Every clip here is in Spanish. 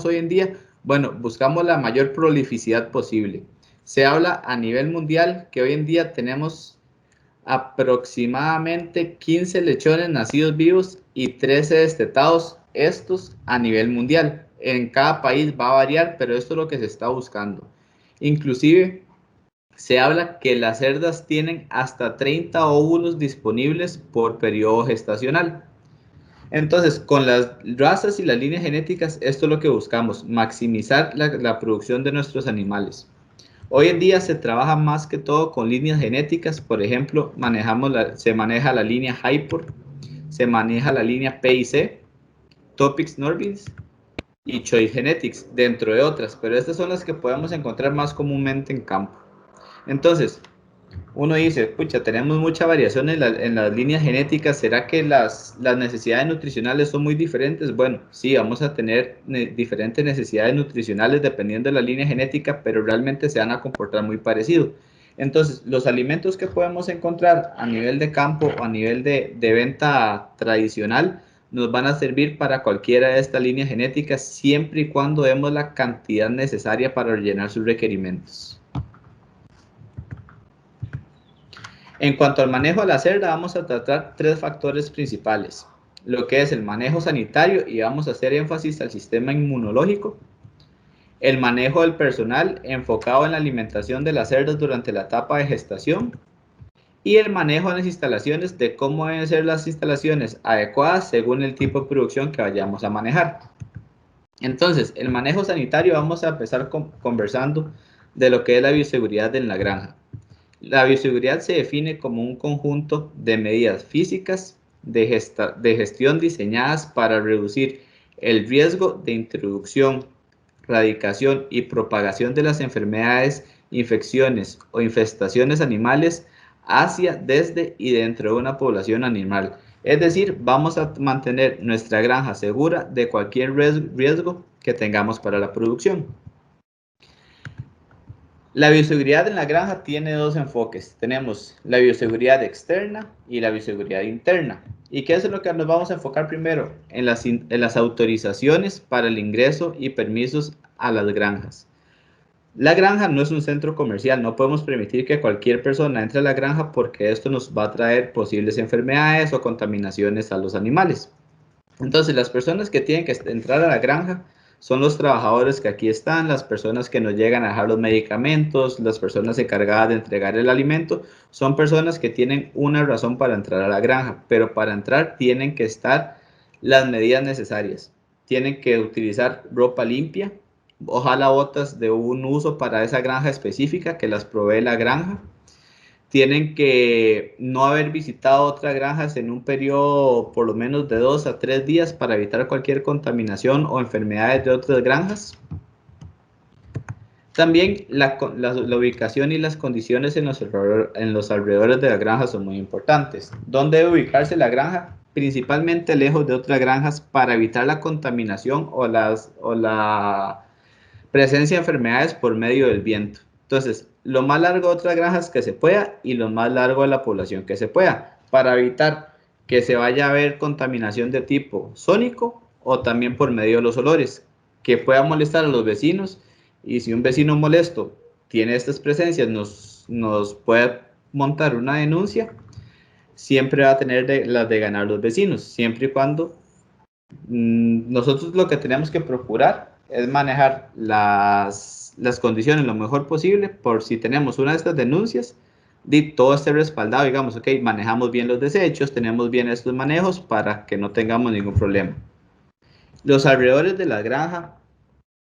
hoy en día? Bueno, buscamos la mayor prolificidad posible. Se habla a nivel mundial que hoy en día tenemos aproximadamente 15 lechones nacidos vivos y 13 destetados, estos a nivel mundial. En cada país va a variar, pero esto es lo que se está buscando. Inclusive se habla que las cerdas tienen hasta 30 óvulos disponibles por periodo gestacional. Entonces, con las razas y las líneas genéticas, esto es lo que buscamos, maximizar la producción de nuestros animales. Hoy en día se trabaja más que todo con líneas genéticas, por ejemplo, se maneja la línea Hyper, se maneja la línea PIC, Topics Norvins y Choice Genetics, dentro de otras, pero estas son las que podemos encontrar más comúnmente en campo. Entonces, uno dice, pucha, tenemos mucha variación en las líneas genéticas, ¿será que las necesidades nutricionales son muy diferentes? Bueno, sí, vamos a tener diferentes necesidades nutricionales dependiendo de la línea genética, pero realmente se van a comportar muy parecido. Entonces, los alimentos que podemos encontrar a nivel de campo o a nivel de venta tradicional nos van a servir para cualquiera de estas líneas genéticas siempre y cuando demos la cantidad necesaria para rellenar sus requerimientos. En cuanto al manejo de la cerda, vamos a tratar tres factores principales. Lo que es el manejo sanitario, y vamos a hacer énfasis al sistema inmunológico. El manejo del personal enfocado en la alimentación de las cerdas durante la etapa de gestación. Y el manejo de las instalaciones, de cómo deben ser las instalaciones adecuadas según el tipo de producción que vayamos a manejar. Entonces, el manejo sanitario, vamos a empezar conversando de lo que es la bioseguridad en la granja. La bioseguridad se define como un conjunto de medidas físicas de gestión diseñadas para reducir el riesgo de introducción, radicación y propagación de las enfermedades, infecciones o infestaciones animales hacia, desde y dentro de una población animal. Es decir, vamos a mantener nuestra granja segura de cualquier riesgo que tengamos para la producción. La bioseguridad en la granja tiene dos enfoques. Tenemos la bioseguridad externa y la bioseguridad interna. ¿Y qué es lo que nos vamos a enfocar primero? En las autorizaciones para el ingreso y permisos a las granjas. La granja no es un centro comercial, no podemos permitir que cualquier persona entre a la granja porque esto nos va a traer posibles enfermedades o contaminaciones a los animales. Entonces, las personas que tienen que entrar a la granja son los trabajadores que aquí están, las personas que nos llegan a dejar los medicamentos, las personas encargadas de entregar el alimento, son personas que tienen una razón para entrar a la granja, pero para entrar tienen que estar las medidas necesarias. Tienen que utilizar ropa limpia, ojalá botas de un uso para esa granja específica que las provee la granja. Tienen que no haber visitado otras granjas en un periodo por lo menos de 2 a 3 días para evitar cualquier contaminación o enfermedades de otras granjas. También la ubicación y las condiciones en los alrededores de la granja son muy importantes. ¿Dónde debe ubicarse la granja? Principalmente lejos de otras granjas para evitar la contaminación o la presencia de enfermedades por medio del viento. Entonces, lo más largo de otras granjas que se pueda y lo más largo de la población que se pueda, para evitar que se vaya a ver contaminación de tipo sónico o también por medio de los olores, que pueda molestar a los vecinos, y si un vecino molesto tiene estas presencias, nos puede montar una denuncia, siempre va a tener las de ganar los vecinos, siempre y cuando nosotros lo que tenemos que procurar es manejar las condiciones lo mejor posible por si tenemos una de estas denuncias, de todo esté respaldado, digamos, ok, manejamos bien los desechos, tenemos bien estos manejos para que no tengamos ningún problema. Los alrededores de la granja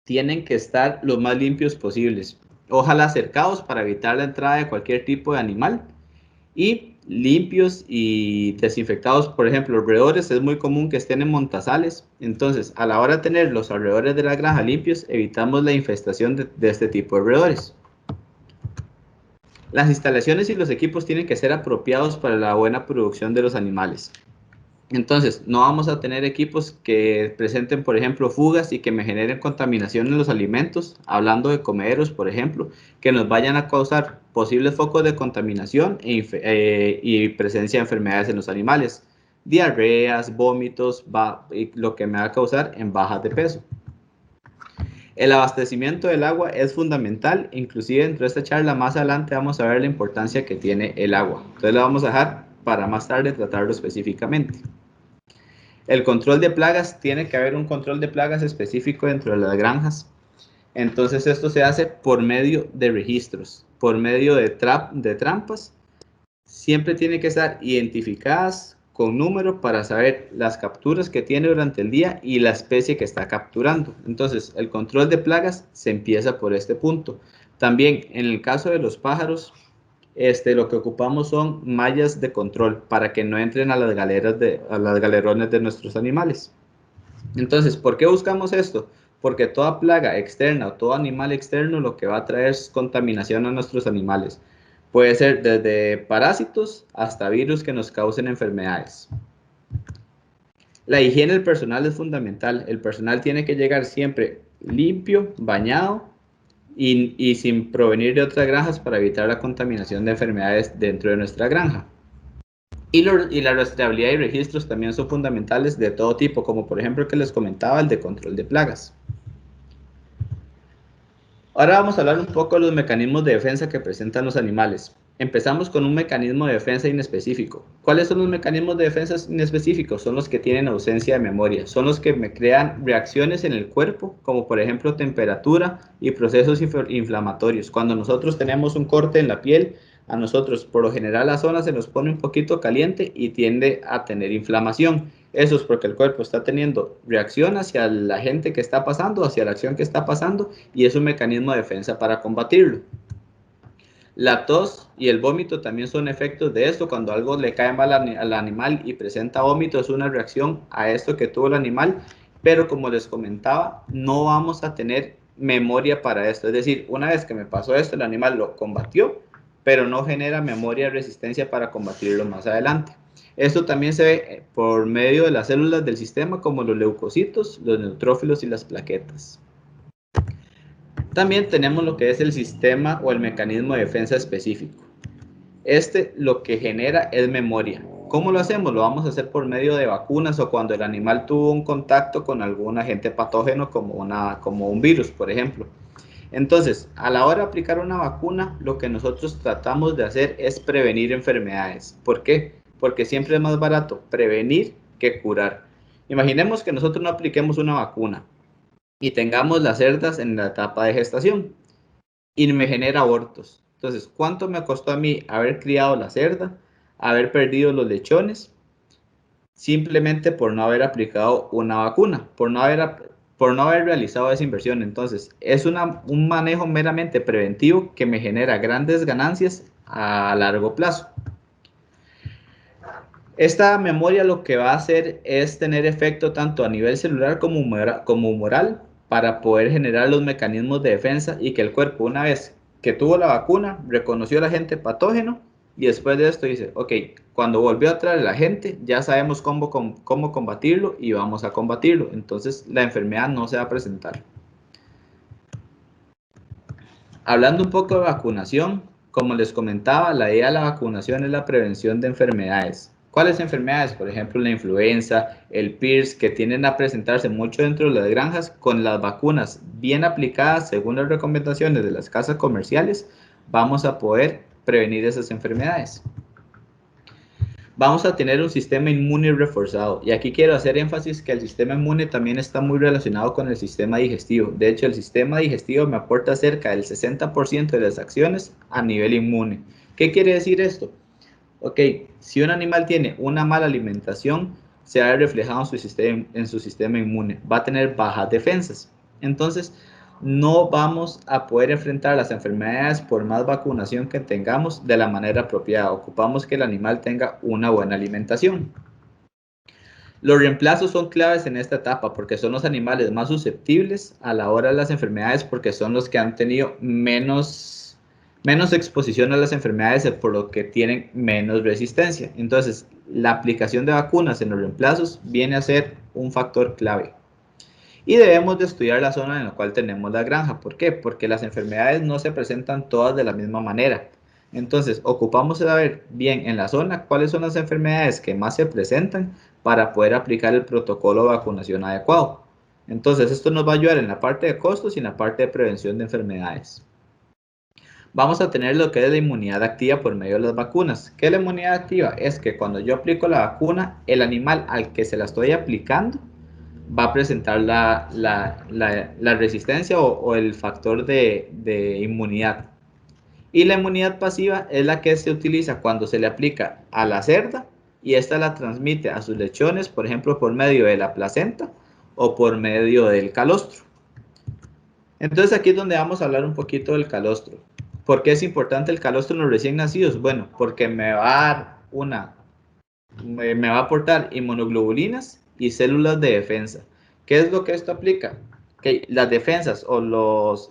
tienen que estar lo más limpios posibles, ojalá cercados para evitar la entrada de cualquier tipo de animal, y limpios y desinfectados. Por ejemplo, los alrededores es muy común que estén en montazales, entonces a la hora de tener los alrededores de la granja limpios evitamos la infestación de este tipo de roedores. Las instalaciones y los equipos tienen que ser apropiados para la buena producción de los animales. Entonces, no vamos a tener equipos que presenten, por ejemplo, fugas y que me generen contaminación en los alimentos, hablando de comederos, por ejemplo, que nos vayan a causar posibles focos de contaminación y presencia de enfermedades en los animales, diarreas, vómitos, lo que me va a causar en bajas de peso. El abastecimiento del agua es fundamental, inclusive dentro de esta charla más adelante vamos a ver la importancia que tiene el agua. Entonces lo vamos a dejar para más tarde tratarlo específicamente. El control de plagas, tiene que haber un control de plagas específico dentro de las granjas. Entonces esto se hace por medio de registros, por medio de trampas. Siempre tiene que estar identificadas con número para saber las capturas que tiene durante el día y la especie que está capturando. Entonces el control de plagas se empieza por este punto. También en el caso de los pájaros, lo que ocupamos son mallas de control para que no entren a las galerones de nuestros animales. Entonces, ¿por qué buscamos esto? Porque toda plaga externa o todo animal externo lo que va a traer es contaminación a nuestros animales. Puede ser desde parásitos hasta virus que nos causen enfermedades. La higiene del personal es fundamental. El personal tiene que llegar siempre limpio, bañado y sin provenir de otras granjas para evitar la contaminación de enfermedades dentro de nuestra granja. Y la rastreabilidad y registros también son fundamentales de todo tipo, como por ejemplo el que les comentaba, el de control de plagas. Ahora vamos a hablar un poco de los mecanismos de defensa que presentan los animales. Empezamos con un mecanismo de defensa inespecífico. ¿Cuáles son los mecanismos de defensa inespecíficos? Son los que tienen ausencia de memoria, son los que me crean reacciones en el cuerpo, como por ejemplo temperatura y procesos inflamatorios. Cuando nosotros tenemos un corte en la piel, a nosotros por lo general la zona se nos pone un poquito caliente y tiende a tener inflamación. Eso es porque el cuerpo está teniendo reacción hacia la gente que está pasando, hacia la acción que está pasando, y es un mecanismo de defensa para combatirlo. La tos y el vómito también son efectos de esto. Cuando algo le cae mal al animal y presenta vómito, es una reacción a esto que tuvo el animal, pero como les comentaba, no vamos a tener memoria para esto. Es decir, una vez que me pasó esto, el animal lo combatió, pero no genera memoria de resistencia para combatirlo más adelante. Esto también se ve por medio de las células del sistema, como los leucocitos, los neutrófilos y las plaquetas. También tenemos lo que es el sistema o el mecanismo de defensa específico. Lo que genera es memoria. ¿Cómo lo hacemos? Lo vamos a hacer por medio de vacunas o cuando el animal tuvo un contacto con algún agente patógeno como un virus, por ejemplo. Entonces, a la hora de aplicar una vacuna, lo que nosotros tratamos de hacer es prevenir enfermedades. ¿Por qué? Porque siempre es más barato prevenir que curar. Imaginemos que nosotros no apliquemos una vacuna y tengamos las cerdas en la etapa de gestación y me genera abortos. Entonces, ¿cuánto me costó a mí haber criado la cerda, haber perdido los lechones, simplemente por no haber aplicado una vacuna, por no haber realizado esa inversión? Entonces, es un manejo meramente preventivo que me genera grandes ganancias a largo plazo. Esta memoria lo que va a hacer es tener efecto tanto a nivel celular como humoral para poder generar los mecanismos de defensa y que el cuerpo, una vez que tuvo la vacuna, reconoció al agente patógeno y después de esto dice, ok, cuando volvió a traer el agente ya sabemos cómo combatirlo y vamos a combatirlo. Entonces la enfermedad no se va a presentar. Hablando un poco de vacunación, como les comentaba, la idea de la vacunación es la prevención de enfermedades. ¿Cuáles enfermedades? Por ejemplo, la influenza, el PIRS, que tienden a presentarse mucho dentro de las granjas. Con las vacunas bien aplicadas, según las recomendaciones de las casas comerciales, vamos a poder prevenir esas enfermedades. Vamos a tener un sistema inmune reforzado. Y aquí quiero hacer énfasis que el sistema inmune también está muy relacionado con el sistema digestivo. De hecho, el sistema digestivo me aporta cerca del 60% de las acciones a nivel inmune. ¿Qué quiere decir esto? Ok, si un animal tiene una mala alimentación, se va a ver reflejado en su sistema inmune. Va a tener bajas defensas. Entonces, no vamos a poder enfrentar las enfermedades por más vacunación que tengamos de la manera apropiada. Ocupamos que el animal tenga una buena alimentación. Los reemplazos son claves en esta etapa porque son los animales más susceptibles a la hora de las enfermedades porque son los que han tenido menos exposición a las enfermedades, por lo que tienen menos resistencia. Entonces, la aplicación de vacunas en los reemplazos viene a ser un factor clave. Y debemos de estudiar la zona en la cual tenemos la granja. ¿Por qué? Porque las enfermedades no se presentan todas de la misma manera. Entonces, ocupamos saber bien en la zona cuáles son las enfermedades que más se presentan para poder aplicar el protocolo de vacunación adecuado. Entonces, esto nos va a ayudar en la parte de costos y en la parte de prevención de enfermedades. Vamos a tener lo que es la inmunidad activa por medio de las vacunas. ¿Qué es la inmunidad activa? Es que cuando yo aplico la vacuna, el animal al que se la estoy aplicando va a presentar la resistencia o el factor de inmunidad. Y la inmunidad pasiva es la que se utiliza cuando se le aplica a la cerda y esta la transmite a sus lechones, por ejemplo, por medio de la placenta o por medio del calostro. Entonces aquí es donde vamos a hablar un poquito del calostro. ¿Por qué es importante el calostro en los recién nacidos? Bueno, porque me va a dar me va a aportar inmunoglobulinas y células de defensa. ¿Qué es lo que esto aplica? Que las defensas o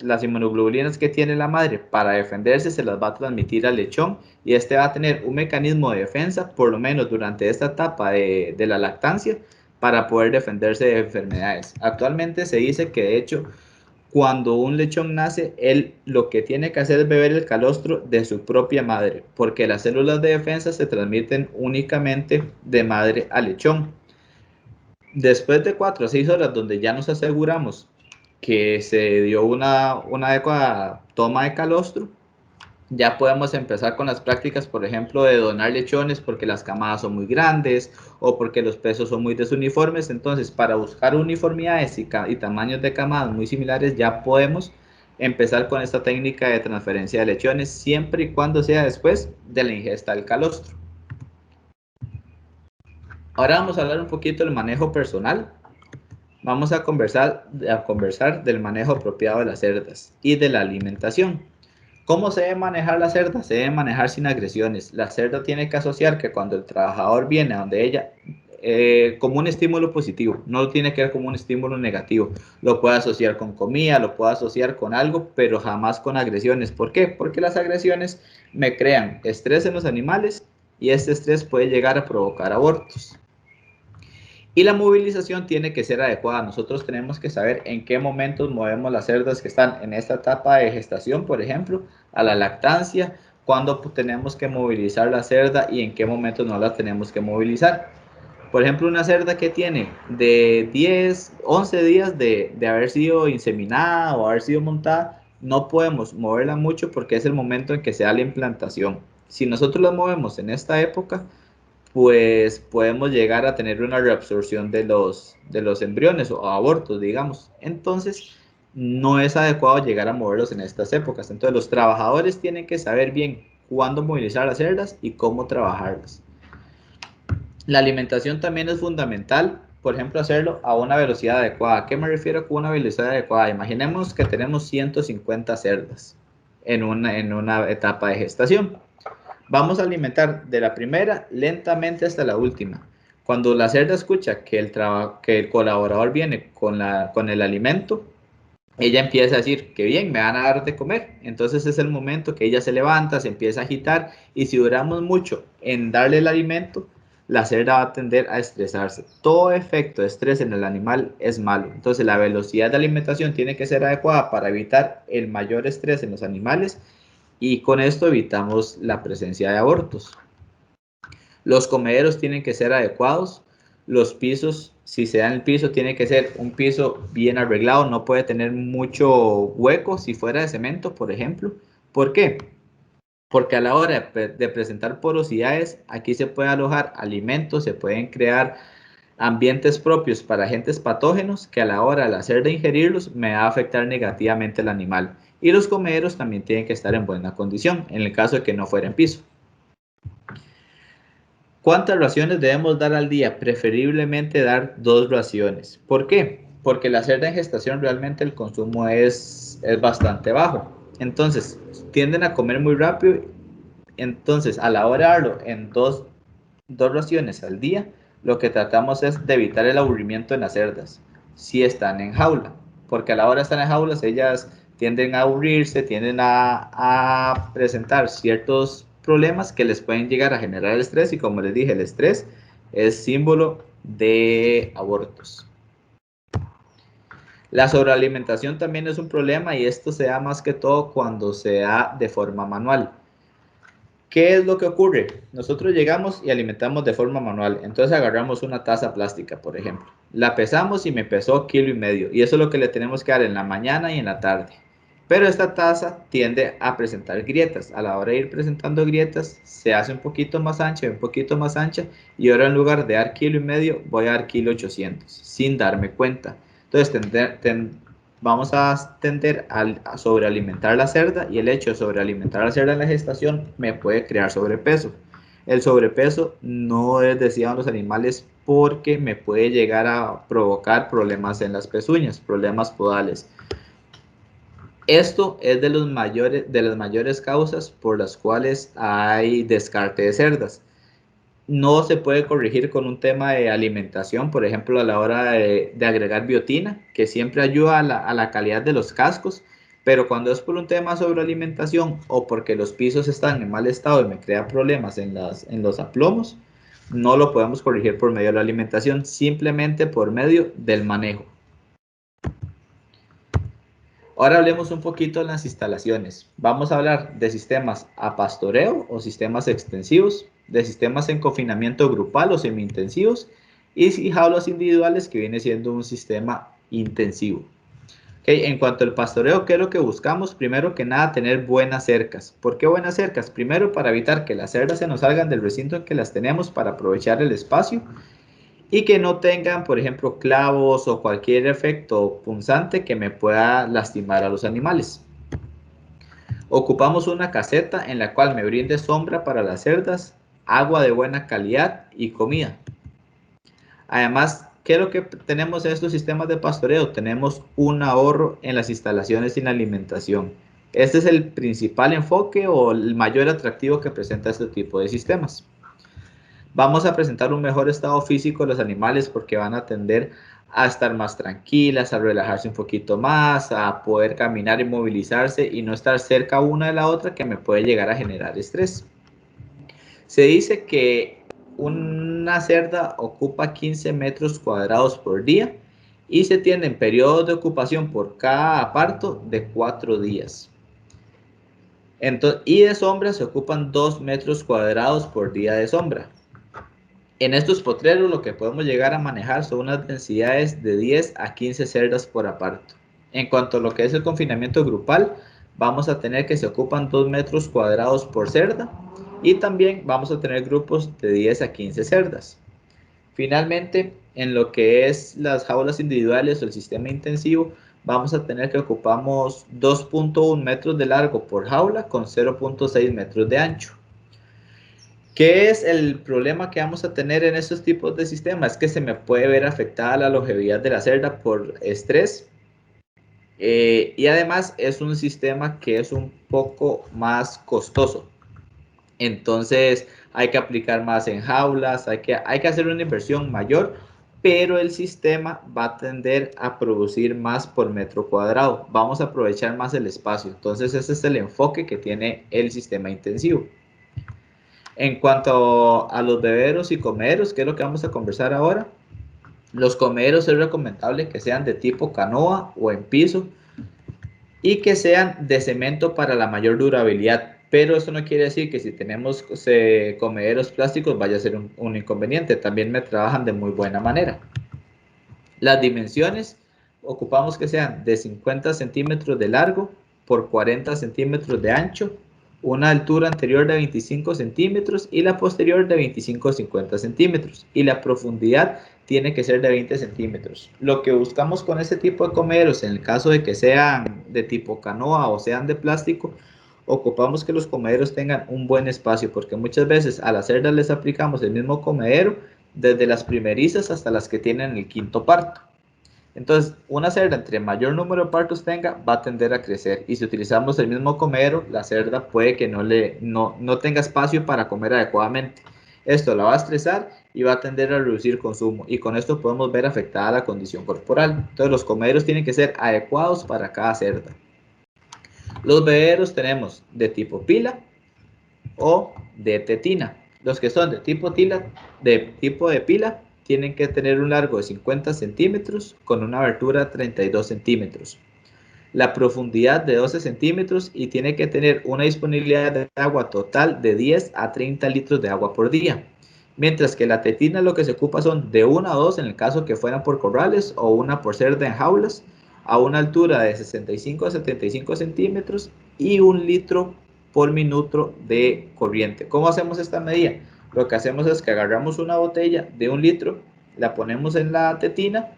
las inmunoglobulinas que tiene la madre para defenderse se las va a transmitir al lechón y este va a tener un mecanismo de defensa, por lo menos durante esta etapa de la lactancia, para poder defenderse de enfermedades. Actualmente se dice que de hecho cuando un lechón nace, él lo que tiene que hacer es beber el calostro de su propia madre, porque las células de defensa se transmiten únicamente de madre a lechón. Después de 4 a 6 horas donde ya nos aseguramos que se dio una adecuada toma de calostro, ya podemos empezar con las prácticas, por ejemplo, de donar lechones porque las camadas son muy grandes o porque los pesos son muy desuniformes. Entonces, para buscar uniformidades y tamaños de camadas muy similares, ya podemos empezar con esta técnica de transferencia de lechones, siempre y cuando sea después de la ingesta del calostro. Ahora vamos a hablar un poquito del manejo personal. Vamos a conversar del manejo apropiado de las cerdas y de la alimentación. ¿Cómo se debe manejar la cerda? Se debe manejar sin agresiones. La cerda tiene que asociar que cuando el trabajador viene a donde ella, como un estímulo positivo, no lo tiene que ver como un estímulo negativo. Lo puede asociar con comida, lo puede asociar con algo, pero jamás con agresiones. ¿Por qué? Porque las agresiones me crean estrés en los animales y este estrés puede llegar a provocar abortos. Y la movilización tiene que ser adecuada. Nosotros tenemos que saber en qué momentos movemos las cerdas que están en esta etapa de gestación, por ejemplo, a la lactancia, cuándo tenemos que movilizar la cerda y en qué momentos no la tenemos que movilizar. Por ejemplo, una cerda que tiene de 10, 11 días de haber sido inseminada o haber sido montada, no podemos moverla mucho porque es el momento en que se da la implantación. Si nosotros la movemos en esta época, pues podemos llegar a tener una reabsorción de los embriones o abortos, digamos. Entonces, no es adecuado llegar a moverlos en estas épocas. Entonces, los trabajadores tienen que saber bien cuándo movilizar las cerdas y cómo trabajarlas. La alimentación también es fundamental, por ejemplo, hacerlo a una velocidad adecuada. ¿A qué me refiero con una velocidad adecuada? Imaginemos que tenemos 150 cerdas en una etapa de gestación. Vamos a alimentar de la primera lentamente hasta la última. Cuando la cerda escucha que el colaborador viene con el alimento, ella empieza a decir que bien, me van a dar de comer. Entonces es el momento que ella se levanta, se empieza a agitar y si duramos mucho en darle el alimento, la cerda va a tender a estresarse. Todo efecto de estrés en el animal es malo. Entonces la velocidad de alimentación tiene que ser adecuada para evitar el mayor estrés en los animales y con esto evitamos la presencia de abortos. Los comederos tienen que ser adecuados. Los pisos, si se da en el piso, tiene que ser un piso bien arreglado. No puede tener mucho hueco si fuera de cemento, por ejemplo. ¿Por qué? Porque a la hora de presentar porosidades, aquí se puede alojar alimentos, se pueden crear ambientes propios para agentes patógenos que a la hora de hacer de ingerirlos me va a afectar negativamente al animal. Y los comederos también tienen que estar en buena condición, en el caso de que no fuera en piso. ¿Cuántas raciones debemos dar al día? Preferiblemente dar 2 raciones. ¿Por qué? Porque la cerda en gestación realmente el consumo es bastante bajo. Entonces, tienden a comer muy rápido. Entonces, a la hora de darlo en dos raciones al día, lo que tratamos es de evitar el aburrimiento en las cerdas, si están en jaula. Porque a la hora de estar en jaulas, ellas tienden a aburrirse, tienden a presentar ciertos problemas que les pueden llegar a generar el estrés y como les dije, el estrés es símbolo de abortos. La sobrealimentación también es un problema y esto se da más que todo cuando se da de forma manual. ¿Qué es lo que ocurre? Nosotros llegamos y alimentamos de forma manual. Entonces agarramos una taza plástica, por ejemplo. La pesamos y me pesó 1,5 kilos. Y eso es lo que le tenemos que dar en la mañana y en la tarde. Pero esta taza tiende a presentar grietas. A la hora de ir presentando grietas, se hace un poquito más ancha, un poquito más ancha. Y ahora en lugar de dar 1,5 kilos, voy a dar 1,800 sin darme cuenta. Entonces vamos a tender a sobrealimentar la cerda, y el hecho de sobrealimentar la cerda en la gestación me puede crear sobrepeso. El sobrepeso no es deseado en los animales porque me puede llegar a provocar problemas en las pezuñas, problemas podales. Esto es de las mayores causas por las cuales hay descarte de cerdas. No se puede corregir con un tema de alimentación, por ejemplo, a la hora de agregar biotina, que siempre ayuda a la calidad de los cascos, pero cuando es por un tema sobre alimentación o porque los pisos están en mal estado y me crea problemas en los aplomos, no lo podemos corregir por medio de la alimentación, simplemente por medio del manejo. Ahora hablemos un poquito de las instalaciones. Vamos a hablar de sistemas a pastoreo o sistemas extensivos, de sistemas en confinamiento grupal o semi-intensivos, y jaulas individuales, que viene siendo un sistema intensivo. Okay, en cuanto al pastoreo, ¿qué es lo que buscamos? Primero que nada, tener buenas cercas. ¿Por qué buenas cercas? Primero, para evitar que las cerdas se nos salgan del recinto en que las tenemos, para aprovechar el espacio, y que no tengan, por ejemplo, clavos o cualquier efecto punzante que me pueda lastimar a los animales. Ocupamos una caseta en la cual me brinde sombra para las cerdas, agua de buena calidad y comida. Además, ¿qué es lo que tenemos en estos sistemas de pastoreo? Tenemos un ahorro en las instalaciones y en la alimentación. Este es el principal enfoque o el mayor atractivo que presenta este tipo de sistemas. Vamos a presentar un mejor estado físico de los animales porque van a tender a estar más tranquilas, a relajarse un poquito más, a poder caminar y movilizarse y no estar cerca una de la otra, que me puede llegar a generar estrés. Se dice que una cerda ocupa 15 metros cuadrados por día y se tienen periodos de ocupación por cada aparto de 4 días. Y de sombra se ocupan 2 metros cuadrados por día de sombra. En estos potreros lo que podemos llegar a manejar son unas densidades de 10 a 15 cerdas por aparto. En cuanto a lo que es el confinamiento grupal, vamos a tener que se ocupan 2 metros cuadrados por cerda, y también vamos a tener grupos de 10 a 15 cerdas. Finalmente, en lo que es las jaulas individuales o el sistema intensivo, vamos a tener que ocupamos 2.1 metros de largo por jaula con 0.6 metros de ancho. ¿Qué es el problema que vamos a tener en estos tipos de sistemas? Es que se me puede ver afectada la longevidad de la cerda por estrés, y además es un sistema que es un poco más costoso. Entonces hay que aplicar más en jaulas, hay que hacer una inversión mayor, pero el sistema va a tender a producir más por metro cuadrado. Vamos a aprovechar más el espacio. Entonces ese es el enfoque que tiene el sistema intensivo. En cuanto a los beberos y comederos, ¿qué es lo que vamos a conversar ahora? Los comederos es recomendable que sean de tipo canoa o en piso y que sean de cemento para la mayor durabilidad. Pero eso no quiere decir que si tenemos comederos plásticos vaya a ser un inconveniente. También me trabajan de muy buena manera. Las dimensiones, ocupamos que sean de 50 centímetros de largo por 40 centímetros de ancho, una altura anterior de 25 centímetros y la posterior de 25 a 50 centímetros, y la profundidad tiene que ser de 20 centímetros. Lo que buscamos con este tipo de comederos, en el caso de que sean de tipo canoa o sean de plástico, ocupamos que los comederos tengan un buen espacio, porque muchas veces a las cerdas les aplicamos el mismo comedero desde las primerizas hasta las que tienen el quinto parto. Entonces, una cerda entre mayor número de partos tenga, va a tender a crecer, y si utilizamos el mismo comedero, la cerda puede que no tenga espacio para comer adecuadamente. Esto la va a estresar y va a tender a reducir consumo, y con esto podemos ver afectada la condición corporal. Entonces, los comederos tienen que ser adecuados para cada cerda. Los bebederos tenemos de tipo pila o de tetina. Los que son de tipo de pila tienen que tener un largo de 50 centímetros con una abertura de 32 centímetros. La profundidad de 12 centímetros y tiene que tener una disponibilidad de agua total de 10 a 30 litros de agua por día. Mientras que la tetina lo que se ocupa son de 1 a 2 en el caso que fueran por corrales o una por cerda en jaulas a una altura de 65 a 75 centímetros y 1 litro por minuto de corriente. ¿Cómo hacemos esta medida? Lo que hacemos es que agarramos una botella de 1 litro, la ponemos en la tetina,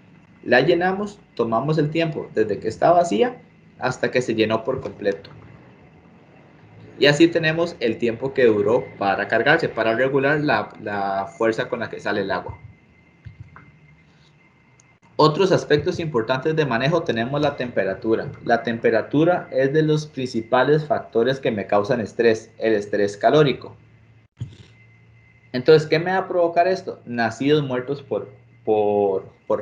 la llenamos, tomamos el tiempo desde que está vacía hasta que se llenó por completo. Y así tenemos el tiempo que duró para cargarse, para regular la fuerza con la que sale el agua. Otros aspectos importantes de manejo tenemos la temperatura. La temperatura es de los principales factores que me causan estrés, el estrés calórico. Entonces, ¿qué me va a provocar esto? Nacidos muertos por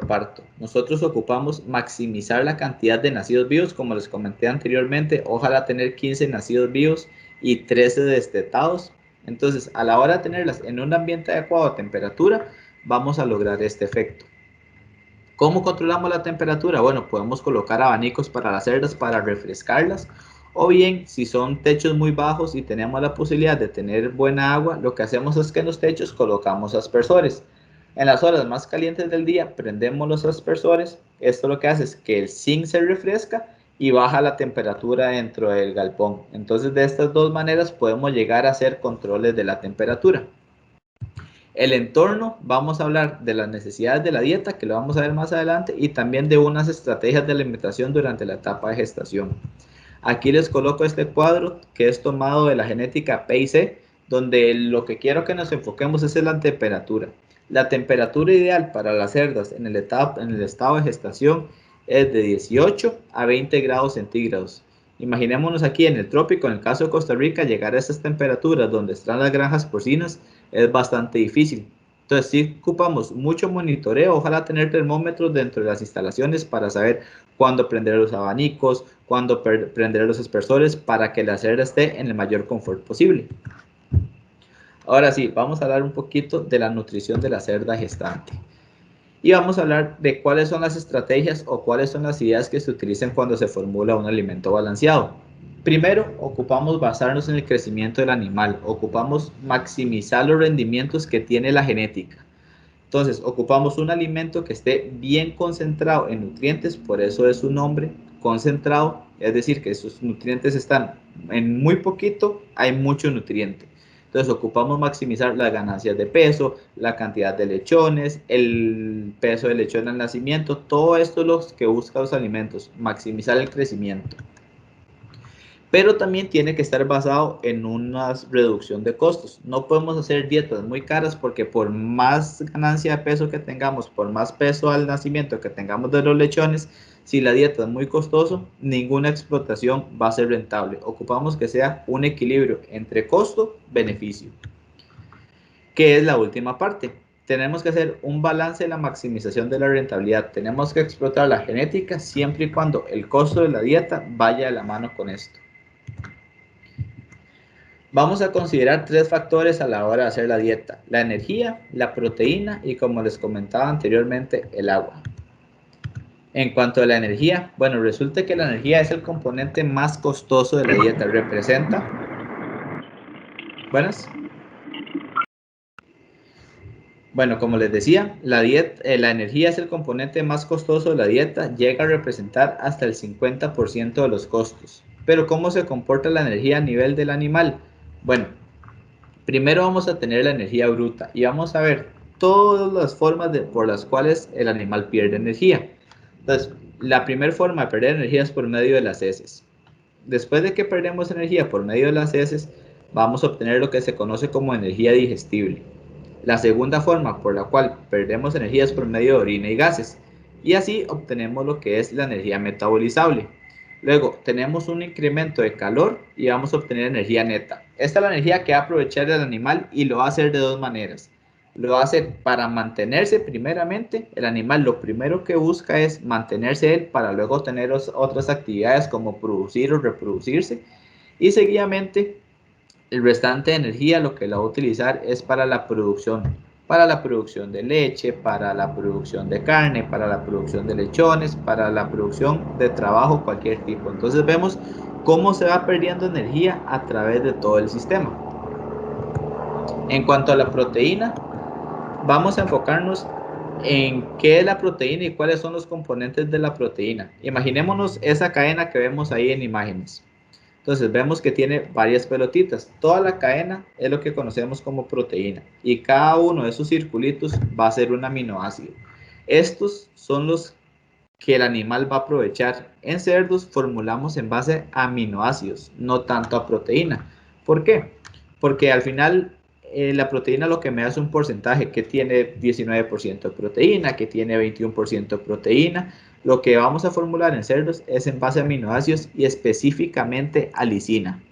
parto. Nosotros ocupamos maximizar la cantidad de nacidos vivos, como les comenté anteriormente, ojalá tener 15 nacidos vivos y 13 destetados. Entonces, a la hora de tenerlas en un ambiente adecuado a temperatura, vamos a lograr este efecto. ¿Cómo controlamos la temperatura? Bueno, podemos colocar abanicos para las cerdas para refrescarlas, o bien si son techos muy bajos y tenemos la posibilidad de tener buena agua, lo que hacemos es que en los techos colocamos aspersores. En las horas más calientes del día prendemos los aspersores. Esto lo que hace es que el zinc se refresca y baja la temperatura dentro del galpón. Entonces, de estas dos maneras podemos llegar a hacer controles de la temperatura. El entorno, vamos a hablar de las necesidades de la dieta, que lo vamos a ver más adelante, y también de unas estrategias de alimentación durante la etapa de gestación. Aquí les coloco este cuadro que es tomado de la genética PIC, donde lo que quiero que nos enfoquemos es en la temperatura. La temperatura ideal para las cerdas en el estado de gestación es de 18 a 20 grados centígrados. Imaginémonos aquí en el trópico, en el caso de Costa Rica, llegar a esas temperaturas donde están las granjas porcinas es bastante difícil. Entonces, si ocupamos mucho monitoreo, ojalá tener termómetros dentro de las instalaciones para saber cuándo prender los abanicos, cuándo prender los aspersores para que la cerda esté en el mayor confort posible. Ahora sí, vamos a hablar un poquito de la nutrición de la cerda gestante. Y vamos a hablar de cuáles son las estrategias o cuáles son las ideas que se utilizan cuando se formula un alimento balanceado. Primero, ocupamos basarnos en el crecimiento del animal, ocupamos maximizar los rendimientos que tiene la genética. Entonces, ocupamos un alimento que esté bien concentrado en nutrientes, por eso es su nombre, concentrado, es decir, que sus nutrientes están en muy poquito, hay mucho nutriente. Entonces, ocupamos maximizar las ganancias de peso, la cantidad de lechones, el peso del lechón al nacimiento, todo esto es lo que buscan los alimentos, maximizar el crecimiento. Pero también tiene que estar basado en una reducción de costos. No podemos hacer dietas muy caras porque por más ganancia de peso que tengamos, por más peso al nacimiento que tengamos de los lechones, si la dieta es muy costosa, ninguna explotación va a ser rentable. Ocupamos que sea un equilibrio entre costo-beneficio. ¿Qué es la última parte? Tenemos que hacer un balance de la maximización de la rentabilidad. Tenemos que explotar la genética siempre y cuando el costo de la dieta vaya de la mano con esto. Vamos a considerar 3 factores a la hora de hacer la dieta: la energía, la proteína y, como les comentaba anteriormente, el agua. En cuanto a la energía, bueno, resulta que la energía es el componente más costoso de la dieta. Representa, buenas. Bueno, como les decía, la energía es el componente más costoso de la dieta, llega a representar hasta el 50% de los costos. Pero ¿cómo se comporta la energía a nivel del animal? Bueno, primero vamos a tener la energía bruta y vamos a ver todas las formas por las cuales el animal pierde energía. Entonces, la primera forma de perder energía es por medio de las heces. Después de que perdemos energía por medio de las heces, vamos a obtener lo que se conoce como energía digestible. La segunda forma por la cual perdemos energía es por medio de orina y gases. Y así obtenemos lo que es la energía metabolizable. Luego tenemos un incremento de calor y vamos a obtener energía neta. Esta es la energía que va a aprovechar el animal y lo va a hacer de dos maneras. Lo va a hacer para mantenerse primeramente. El animal lo primero que busca es mantenerse él para luego tener otras actividades como producir o reproducirse. Y seguidamente el restante de energía lo que la va a utilizar es para la producción de leche, para la producción de carne, para la producción de lechones, para la producción de trabajo, cualquier tipo. Entonces vemos cómo se va perdiendo energía a través de todo el sistema. En cuanto a la proteína, vamos a enfocarnos en qué es la proteína y cuáles son los componentes de la proteína. Imaginémonos esa cadena que vemos ahí en imágenes. Entonces vemos que tiene varias pelotitas. Toda la cadena es lo que conocemos como proteína y cada uno de esos circulitos va a ser un aminoácido. Estos son los que el animal va a aprovechar. En cerdos formulamos en base a aminoácidos, no tanto a proteína. ¿Por qué? Porque al final la proteína lo que me da es un porcentaje que tiene 19% de proteína, que tiene 21% de proteína. Lo que vamos a formular en cerdos es en base a aminoácidos y específicamente a lisina.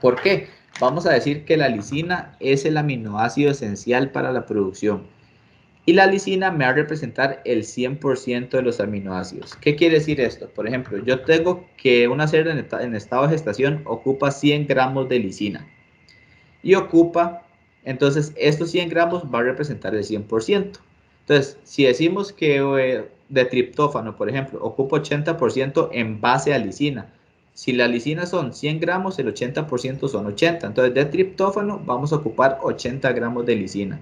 ¿Por qué? Vamos a decir que la lisina es el aminoácido esencial para la producción. Y la lisina me va a representar el 100% de los aminoácidos. ¿Qué quiere decir esto? Por ejemplo, yo tengo que una cerda en estado de gestación ocupa 100 gramos de lisina. Y ocupa, entonces, estos 100 gramos va a representar el 100%. Entonces, si decimos que de triptófano, por ejemplo, ocupa 80% en base a lisina. Si la lisina son 100 gramos, el 80% son 80. Entonces, de triptófano vamos a ocupar 80 gramos de lisina.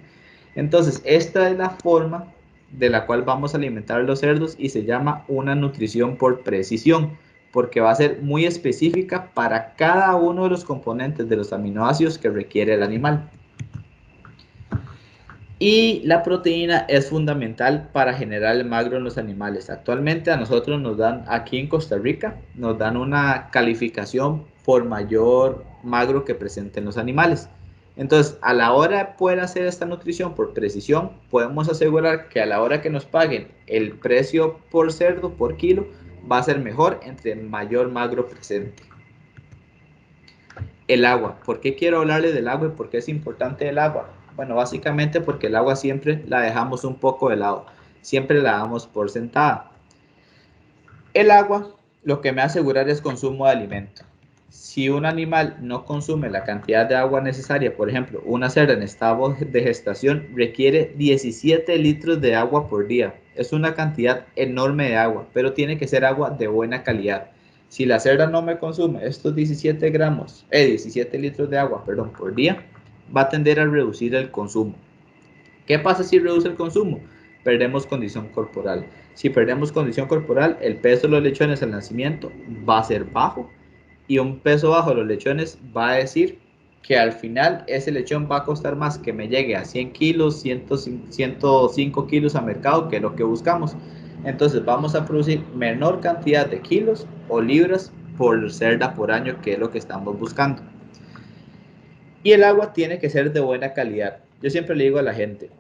Entonces, esta es la forma de la cual vamos a alimentar a los cerdos y se llama una nutrición por precisión, porque va a ser muy específica para cada uno de los componentes de los aminoácidos que requiere el animal. Y la proteína es fundamental para generar el magro en los animales. Actualmente a nosotros nos dan, aquí en Costa Rica, nos dan una calificación por mayor magro que presenten los animales. Entonces, a la hora de poder hacer esta nutrición por precisión, podemos asegurar que a la hora que nos paguen el precio por cerdo, por kilo, va a ser mejor entre mayor magro presente. El agua. ¿Por qué quiero hablarles del agua y por qué es importante el agua? Bueno, básicamente porque el agua siempre la dejamos un poco de lado. Siempre la damos por sentada. El agua lo que me va a asegurar es consumo de alimento. Si un animal no consume la cantidad de agua necesaria, por ejemplo, una cerda en estado de gestación requiere 17 litros de agua por día. Es una cantidad enorme de agua, pero tiene que ser agua de buena calidad. Si la cerda no me consume estos 17 litros de agua, perdón, por día, va a tender a reducir el consumo. ¿Qué pasa si reduce el consumo? Perdemos condición corporal. Si perdemos condición corporal, el peso de los lechones al nacimiento va a ser bajo y un peso bajo de los lechones va a decir que al final ese lechón va a costar más que me llegue a 100 kilos, 105 kilos a mercado, que es lo que buscamos. Entonces vamos a producir menor cantidad de kilos o libras por cerda por año, que es lo que estamos buscando. Y el agua tiene que ser de buena calidad. Yo siempre le digo a la gente,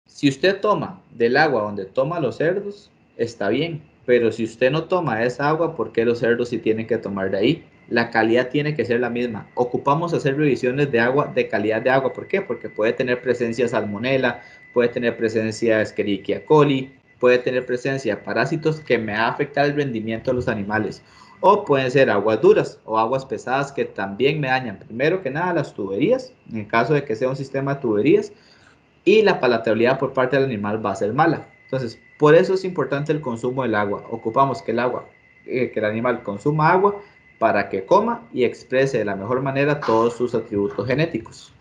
si usted toma del agua donde toman los cerdos, está bien, pero si usted no toma esa agua, ¿por qué los cerdos sí tienen que tomar de ahí? La calidad tiene que ser la misma. Ocupamos hacer revisiones de agua, de calidad de agua. ¿Por qué? Porque puede tener presencia salmonela, puede tener presencia Escherichia coli, puede tener presencia de parásitos que me va a afectar el rendimiento de los animales. O pueden ser aguas duras o aguas pesadas que también me dañan, primero que nada, las tuberías, en el caso de que sea un sistema de tuberías, y la palatabilidad por parte del animal va a ser mala. Entonces, por eso es importante el consumo del agua. Ocupamos que el animal consuma agua para que coma y exprese de la mejor manera todos sus atributos genéticos.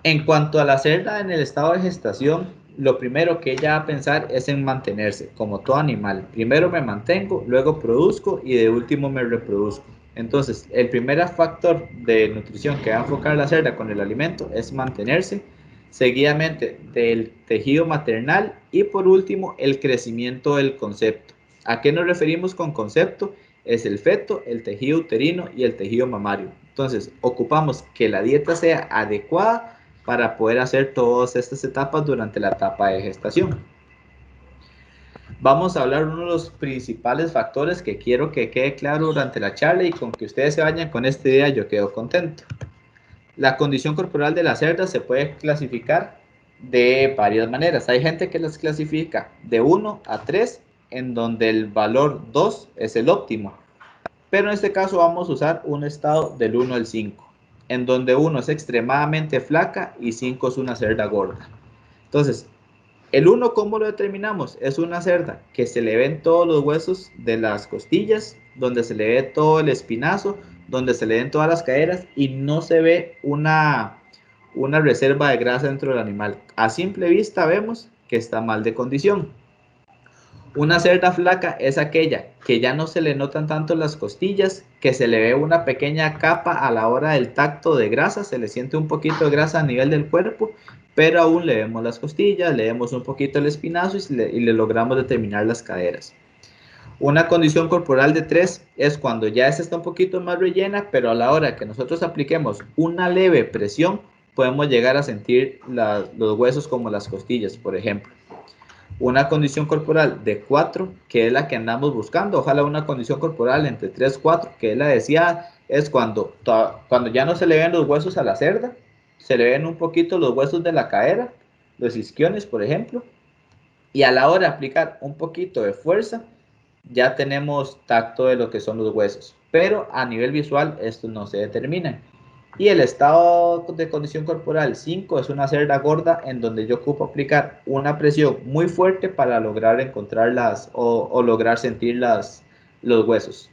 En cuanto a la cerda en el estado de gestación, lo primero que ella va a pensar es en mantenerse, como todo animal. Primero me mantengo, luego produzco y de último me reproduzco. Entonces, el primer factor de nutrición que va a enfocar la cerda con el alimento es mantenerse, seguidamente del tejido maternal y por último el crecimiento del concepto. ¿A qué nos referimos con concepto? Es el feto, el tejido uterino y el tejido mamario. Entonces, ocupamos que la dieta sea adecuada para poder hacer todas estas etapas durante la etapa de gestación. Vamos a hablar de uno de los principales factores que quiero que quede claro durante la charla y con que ustedes se vayan con esta idea yo quedo contento. La condición corporal de la cerda se puede clasificar de varias maneras. Hay gente que las clasifica de 1 a 3, en donde el valor 2 es el óptimo. Pero en este caso vamos a usar un estado del 1 al 5, en donde 1 es extremadamente flaca y 5 es una cerda gorda. Entonces, el 1, ¿cómo lo determinamos? Es una cerda que se le ven todos los huesos de las costillas, donde se le ve todo el espinazo, donde se le ven todas las caderas y no se ve una reserva de grasa dentro del animal. A simple vista vemos que está mal de condición. Una cerda flaca es aquella que ya no se le notan tanto las costillas, que se le ve una pequeña capa a la hora del tacto de grasa, se le siente un poquito de grasa a nivel del cuerpo, pero aún le vemos las costillas, le vemos un poquito el espinazo y le logramos determinar las caderas. Una condición corporal de 3 es cuando ya esta está un poquito más rellena, pero a la hora que nosotros apliquemos una leve presión, podemos llegar a sentir los huesos como las costillas, por ejemplo. Una condición corporal de 4, que es la que andamos buscando, ojalá una condición corporal entre 3 y 4, que es la deseada, es cuando ya no se le ven los huesos a la cerda, se le ven un poquito los huesos de la cadera, los isquiones, por ejemplo, y a la hora de aplicar un poquito de fuerza, ya tenemos tacto de lo que son los huesos, pero a nivel visual estos no se determinan. Y el estado de condición corporal 5 es una cerda gorda en donde yo ocupo aplicar una presión muy fuerte para lograr encontrarlas o lograr sentir los huesos.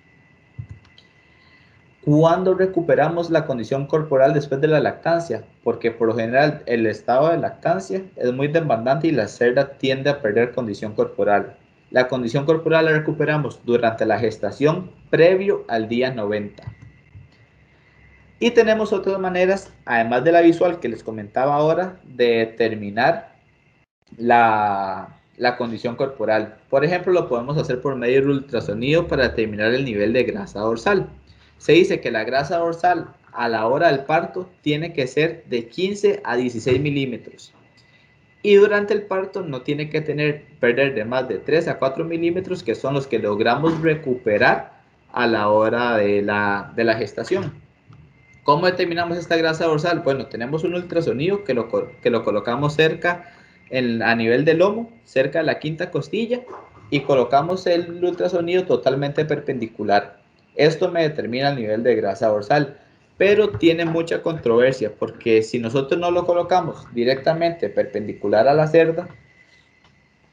¿Cuándo recuperamos la condición corporal después de la lactancia? Porque por lo general el estado de lactancia es muy demandante y la cerda tiende a perder condición corporal. La condición corporal la recuperamos durante la gestación previo al día 90. Y tenemos otras maneras, además de la visual que les comentaba ahora, de determinar la condición corporal. Por ejemplo, lo podemos hacer por medio del ultrasonido para determinar el nivel de grasa dorsal. Se dice que la grasa dorsal a la hora del parto tiene que ser de 15 a 16 milímetros. Y durante el parto no tiene que perder de más de 3 a 4 milímetros, que son los que logramos recuperar a la hora de la gestación. ¿Cómo determinamos esta grasa dorsal? Bueno, tenemos un ultrasonido que lo colocamos cerca a nivel del lomo, cerca de la quinta costilla, y colocamos el ultrasonido totalmente perpendicular. Esto me determina el nivel de grasa dorsal, pero tiene mucha controversia porque si nosotros no lo colocamos directamente perpendicular a la cerda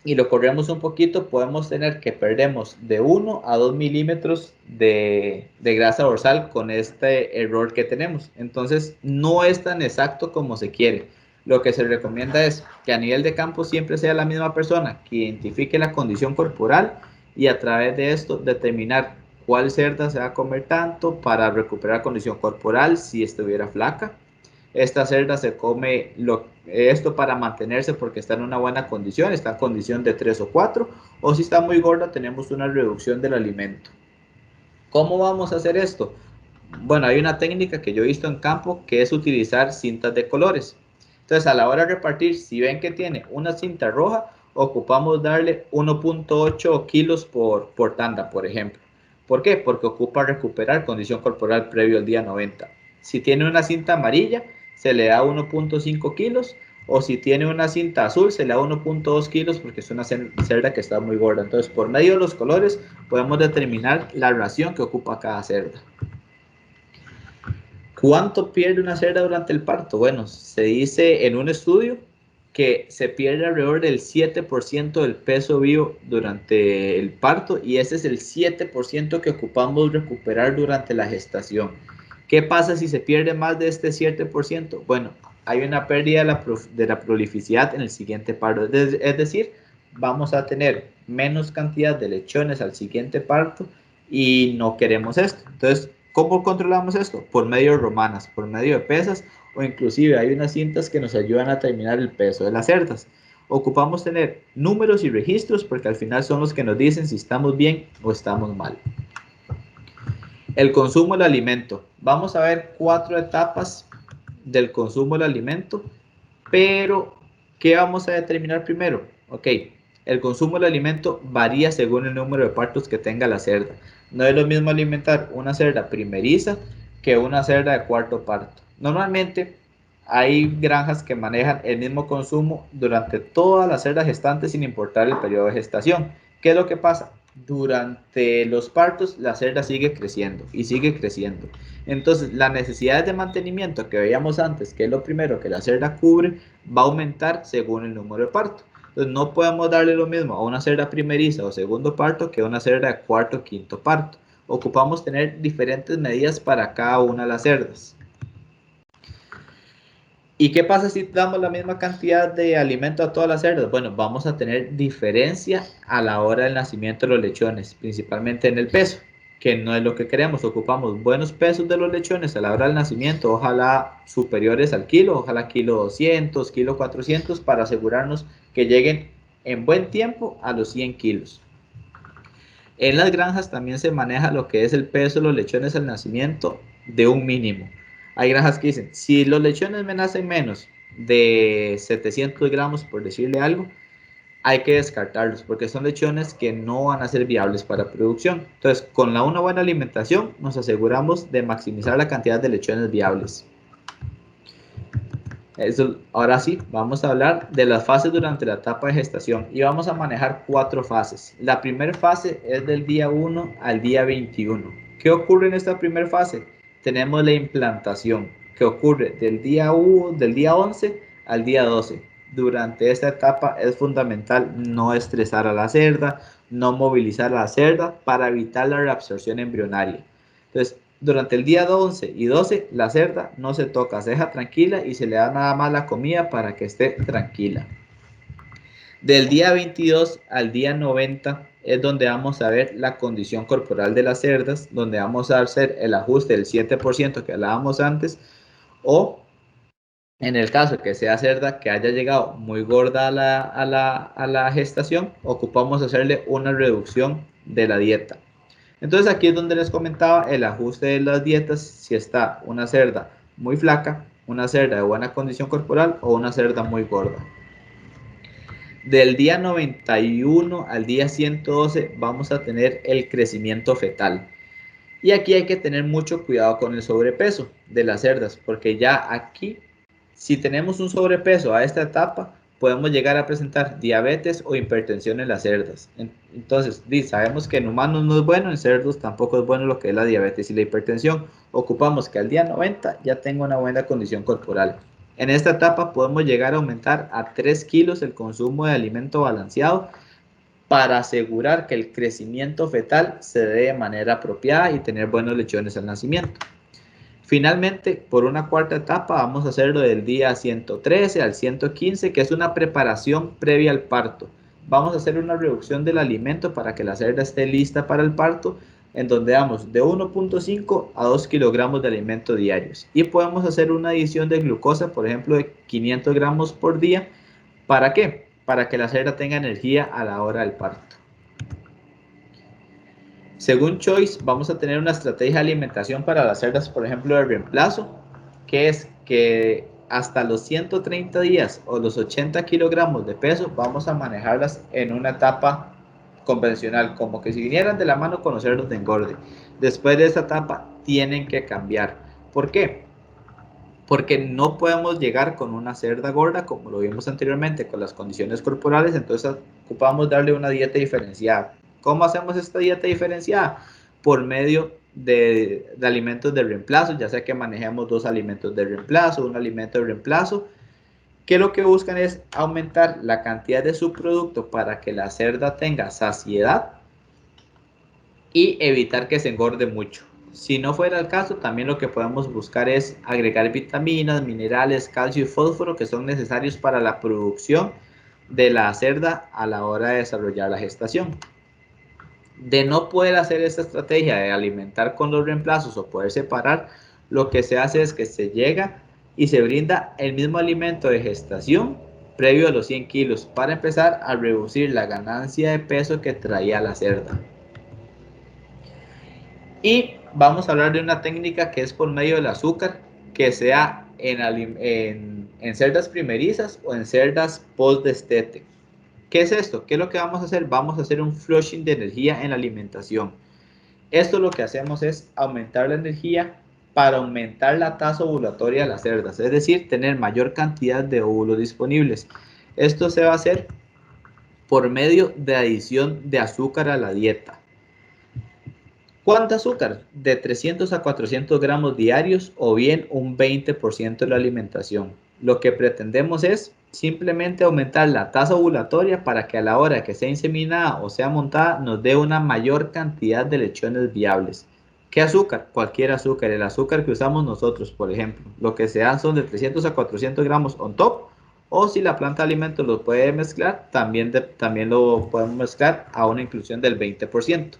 y lo corremos un poquito, podemos tener que perdemos de 1 a 2 milímetros de grasa dorsal con este error que tenemos. Entonces no es tan exacto como se quiere. Lo que se recomienda es que a nivel de campo siempre sea la misma persona que identifique la condición corporal y a través de esto determinar cuál cerda se va a comer tanto para recuperar condición corporal si estuviera flaca. Esta cerda se come esto para mantenerse porque está en una buena condición, está en condición de 3 o 4, o si está muy gorda tenemos una reducción del alimento. ¿Cómo vamos a hacer esto? Bueno, hay una técnica que yo he visto en campo que es utilizar cintas de colores. Entonces a la hora de repartir, si ven que tiene una cinta roja, ocupamos darle 1.8 kilos por tanda, por ejemplo. ¿Por qué? Porque ocupa recuperar condición corporal previo al día 90. Si tiene una cinta amarilla, se le da 1.5 kilos, o si tiene una cinta azul, se le da 1.2 kilos porque es una cerda que está muy gorda. Entonces, por medio de los colores, podemos determinar la ración que ocupa cada cerda. ¿Cuánto pierde una cerda durante el parto? Bueno, se dice en un estudio que se pierde alrededor del 7% del peso vivo durante el parto y ese es el 7% que ocupamos recuperar durante la gestación. ¿Qué pasa si se pierde más de este 7%? Bueno, hay una pérdida de la prolificidad en el siguiente parto, es decir, vamos a tener menos cantidad de lechones al siguiente parto y no queremos esto. Entonces, ¿cómo controlamos esto? Por medio de romanas, por medio de pesas o inclusive hay unas cintas que nos ayudan a determinar el peso de las cerdas. Ocupamos tener números y registros porque al final son los que nos dicen si estamos bien o estamos mal. El consumo del alimento. Vamos a ver 4 etapas del consumo del alimento, pero ¿qué vamos a determinar primero? Ok, el consumo del alimento varía según el número de partos que tenga la cerda. No es lo mismo alimentar una cerda primeriza que una cerda de cuarto parto. Normalmente hay granjas que manejan el mismo consumo durante toda la cerda gestante sin importar el periodo de gestación. ¿Qué es lo que pasa? Durante los partos la cerda sigue creciendo y sigue creciendo. Entonces las necesidades de mantenimiento que veíamos antes, que es lo primero que la cerda cubre, va a aumentar según el número de parto. Entonces no podemos darle lo mismo a una cerda primeriza o segundo parto que a una cerda de cuarto o quinto parto. Ocupamos tener diferentes medidas para cada una de las cerdas. ¿Y qué pasa si damos la misma cantidad de alimento a todas las cerdas? Bueno, vamos a tener diferencia a la hora del nacimiento de los lechones, principalmente en el peso, que no es lo que queremos. Ocupamos buenos pesos de los lechones a la hora del nacimiento, ojalá superiores al kilo, ojalá kilo 200, kilo 400, para asegurarnos que lleguen en buen tiempo a los 100 kilos. En las granjas también se maneja lo que es el peso de los lechones al nacimiento de un mínimo. Hay granjas que dicen, si los lechones me nacen menos de 700 gramos, por decirle algo, hay que descartarlos porque son lechones que no van a ser viables para producción. Entonces, con una buena alimentación nos aseguramos de maximizar la cantidad de lechones viables. Eso, ahora sí, vamos a hablar de las fases durante la etapa de gestación y vamos a manejar 4 fases. La primera fase es del día 1 al día 21. ¿Qué ocurre en esta primera fase? Tenemos la implantación, que ocurre del día 11 al día 12. Durante esta etapa es fundamental no estresar a la cerda, no movilizar a la cerda para evitar la reabsorción embrionaria. Entonces, durante el día 11 y 12, la cerda no se toca, se deja tranquila y se le da nada más la comida para que esté tranquila. Del día 22 al día 90 es donde vamos a ver la condición corporal de las cerdas, donde vamos a hacer el ajuste del 7% que hablábamos antes, o en el caso que sea cerda que haya llegado muy gorda a la gestación, ocupamos hacerle una reducción de la dieta. Entonces aquí es donde les comentaba el ajuste de las dietas, si está una cerda muy flaca, una cerda de buena condición corporal o una cerda muy gorda. Del día 91 al día 112 vamos a tener el crecimiento fetal. Y aquí hay que tener mucho cuidado con el sobrepeso de las cerdas, porque ya aquí, si tenemos un sobrepeso a esta etapa, podemos llegar a presentar diabetes o hipertensión en las cerdas. Entonces, sabemos que en humanos no es bueno, en cerdos tampoco es bueno lo que es la diabetes y la hipertensión. Ocupamos que al día 90 ya tenga una buena condición corporal. En esta etapa podemos llegar a aumentar a 3 kilos el consumo de alimento balanceado para asegurar que el crecimiento fetal se dé de manera apropiada y tener buenos lechones al nacimiento. Finalmente, por una cuarta etapa, vamos a hacerlo del día 113 al 115, que es una preparación previa al parto. Vamos a hacer una reducción del alimento para que la cerda esté lista para el parto, en donde damos de 1.5 a 2 kilogramos de alimento diarios. Y podemos hacer una adición de glucosa, por ejemplo, de 500 gramos por día. ¿Para qué? Para que la cerda tenga energía a la hora del parto. Según Choice, vamos a tener una estrategia de alimentación para las cerdas, por ejemplo, de reemplazo, que es que hasta los 130 días o los 80 kilogramos de peso vamos a manejarlas en una etapa convencional, como que si vinieran de la mano con los cerdos de engorde. Después de esa etapa tienen que cambiar. ¿Por qué? Porque no podemos llegar con una cerda gorda, como lo vimos anteriormente, con las condiciones corporales, entonces ocupamos darle una dieta diferenciada. ¿Cómo hacemos esta dieta diferenciada? Por medio de alimentos de reemplazo, ya sea que manejemos 2 alimentos de reemplazo, un alimento de reemplazo, que lo que buscan es aumentar la cantidad de su producto para que la cerda tenga saciedad y evitar que se engorde mucho. Si no fuera el caso, también lo que podemos buscar es agregar vitaminas, minerales, calcio y fósforo que son necesarios para la producción de la cerda a la hora de desarrollar la gestación. De no poder hacer esta estrategia de alimentar con los reemplazos o poder separar, lo que se hace es que se llega y se brinda el mismo alimento de gestación previo a los 100 kilos para empezar a reducir la ganancia de peso que traía la cerda. Y vamos a hablar de una técnica que es por medio del azúcar, que sea en cerdas primerizas o en cerdas post-destete. ¿Qué es esto? ¿Qué es lo que vamos a hacer? Vamos a hacer un flushing de energía en la alimentación. Esto lo que hacemos es aumentar la energía para aumentar la tasa ovulatoria de las cerdas, es decir, tener mayor cantidad de óvulos disponibles. Esto se va a hacer por medio de adición de azúcar a la dieta. ¿Cuánto azúcar? De 300 a 400 gramos diarios o bien un 20% de la alimentación. Lo que pretendemos es simplemente aumentar la tasa ovulatoria para que a la hora que sea inseminada o sea montada nos dé una mayor cantidad de lechones viables. ¿Qué azúcar? Cualquier azúcar. El azúcar que usamos nosotros, por ejemplo. Lo que se da son de 300 a 400 gramos on top. O si la planta de alimentos lo puede mezclar, también lo podemos mezclar a una inclusión del 20%.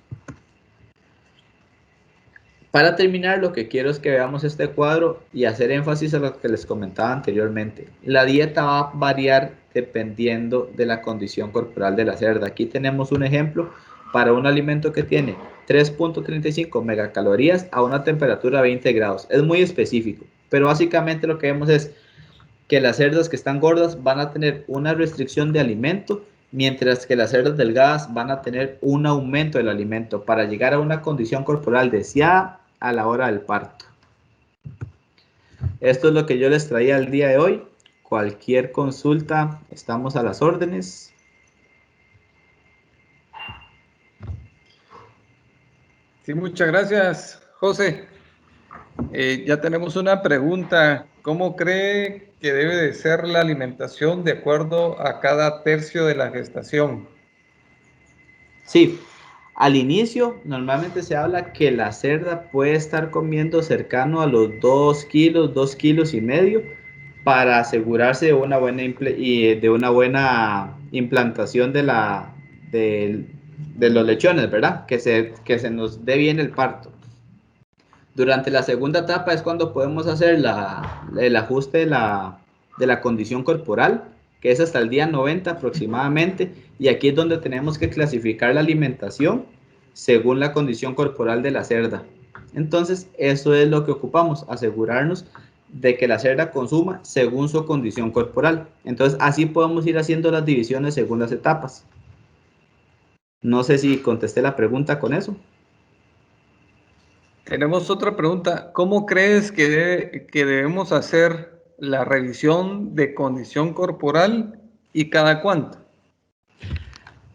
Para terminar, lo que quiero es que veamos este cuadro y hacer énfasis a lo que les comentaba anteriormente. La dieta va a variar dependiendo de la condición corporal de la cerda. Aquí tenemos un ejemplo para un alimento que tiene 3.35 megacalorías a una temperatura de 20 grados. Es muy específico, pero básicamente lo que vemos es que las cerdas que están gordas van a tener una restricción de alimento, mientras que las cerdas delgadas van a tener un aumento del alimento para llegar a una condición corporal deseada a la hora del parto. Esto es lo que yo les traía el día de hoy. Cualquier consulta, estamos a las órdenes. Sí, muchas gracias, José. Ya tenemos una pregunta. ¿Cómo cree que debe de ser la alimentación de acuerdo a cada tercio de la gestación? Sí, al inicio normalmente se habla que la cerda puede estar comiendo cercano a los 2 kilos y medio para asegurarse de una buena implantación de, de los lechones, ¿verdad? Que se nos dé bien el parto. Durante la segunda etapa es cuando podemos hacer el ajuste de la condición corporal, que es hasta el día 90 aproximadamente, y aquí es donde tenemos que clasificar la alimentación según la condición corporal de la cerda. Entonces, eso es lo que ocupamos, asegurarnos de que la cerda consuma según su condición corporal. Entonces, así podemos ir haciendo las divisiones según las etapas. No sé si contesté la pregunta con eso. Tenemos otra pregunta. ¿Cómo crees que debemos hacer la revisión de condición corporal y cada cuánto?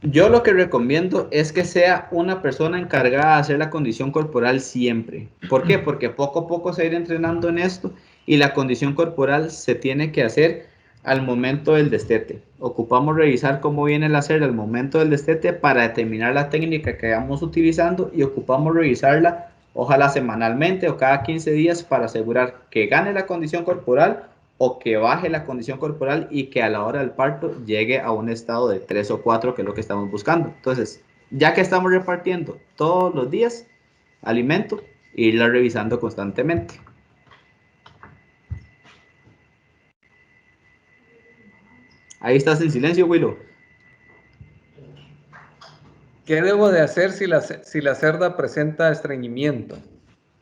Yo lo que recomiendo es que sea una persona encargada de hacer la condición corporal siempre. ¿Por qué? Porque poco a poco se va a ir entrenando en esto y la condición corporal se tiene que hacer al momento del destete. Ocupamos revisar cómo viene la cerda al momento del destete para determinar la técnica que vamos utilizando y ocupamos revisarla ojalá semanalmente o cada 15 días para asegurar que gane la condición corporal o que baje la condición corporal y que a la hora del parto llegue a un estado de 3 o 4, que es lo que estamos buscando. Entonces, ya que estamos repartiendo todos los días alimento, irla revisando constantemente. Ahí estás en silencio, Willow. ¿Qué debo de hacer si la cerda presenta estreñimiento?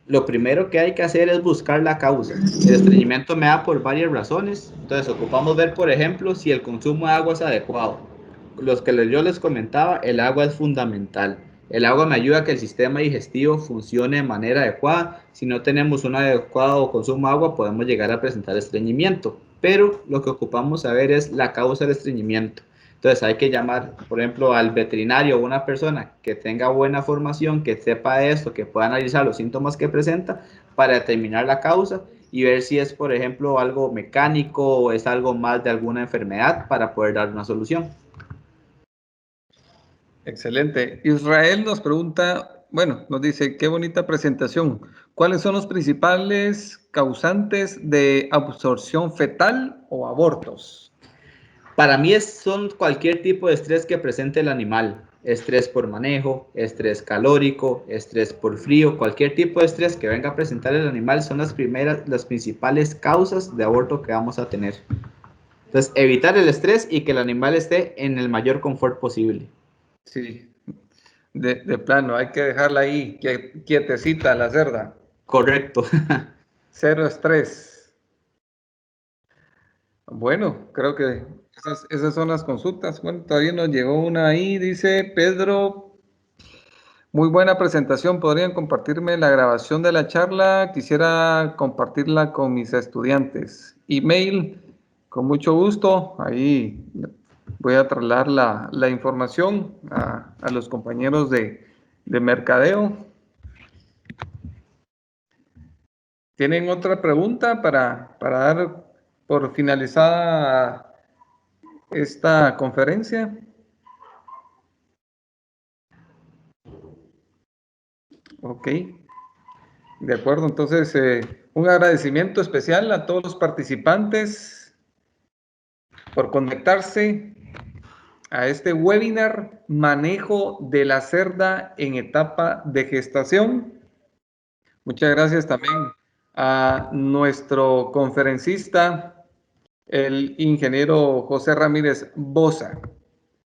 Lo primero que hay que hacer es buscar la causa. El estreñimiento me da por varias razones. Entonces, ocupamos ver, por ejemplo, si el consumo de agua es adecuado. Los que yo les comentaba, el agua es fundamental. El agua me ayuda a que el sistema digestivo funcione de manera adecuada. Si no tenemos un adecuado consumo de agua, podemos llegar a presentar estreñimiento. Pero lo que ocupamos saber es la causa del estreñimiento. Entonces hay que llamar, por ejemplo, al veterinario o una persona que tenga buena formación, que sepa de esto, que pueda analizar los síntomas que presenta para determinar la causa y ver si es, por ejemplo, algo mecánico o es algo más de alguna enfermedad para poder dar una solución. Excelente. Israel nos pregunta, bueno, nos dice, qué bonita presentación. ¿Cuáles son los principales causantes de absorción fetal o abortos? Para mí son cualquier tipo de estrés que presente el animal. Estrés por manejo, estrés calórico, estrés por frío, cualquier tipo de estrés que venga a presentar el animal son las principales causas de aborto que vamos a tener. Entonces, evitar el estrés y que el animal esté en el mayor confort posible. Sí, de plano, hay que dejarla ahí, quietecita la cerda. Correcto. Cero estrés. Bueno, creo que esas son las consultas. Bueno, todavía nos llegó una ahí, dice Pedro. Muy buena presentación. ¿Podrían compartirme la grabación de la charla? Quisiera compartirla con mis estudiantes. Email, con mucho gusto. Ahí voy a trasladar la información a los compañeros de mercadeo. ¿Tienen otra pregunta para dar por finalizada esta conferencia? Ok. De acuerdo, entonces un agradecimiento especial a todos los participantes por conectarse a este webinar, manejo de la cerda en etapa de gestación. Muchas gracias también a nuestro conferencista, el ingeniero José Ramírez Boza.